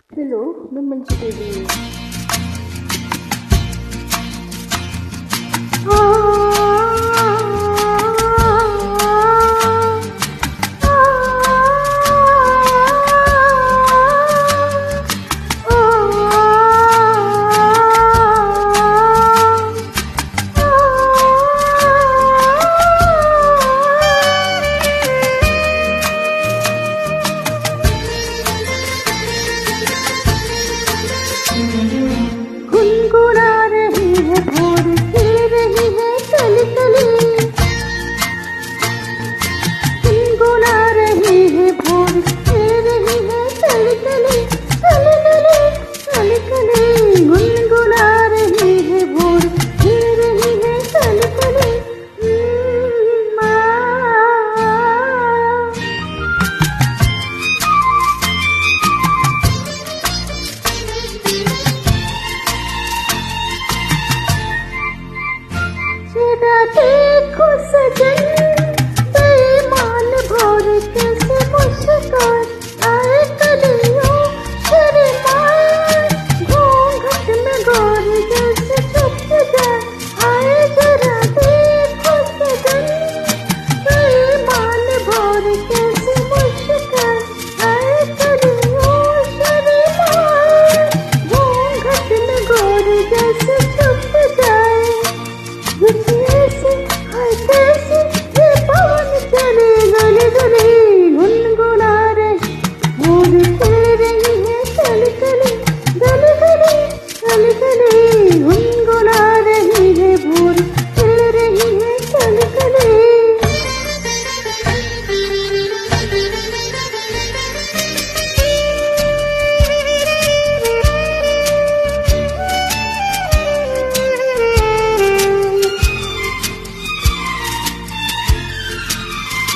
Hello, मैं मंजू बोल रही हूँ। गुनगुना रही है भोर, खिल रही है कली कली। गुनगुना रही है भोर, खिल रही है कली कली, कली कली, कली कली।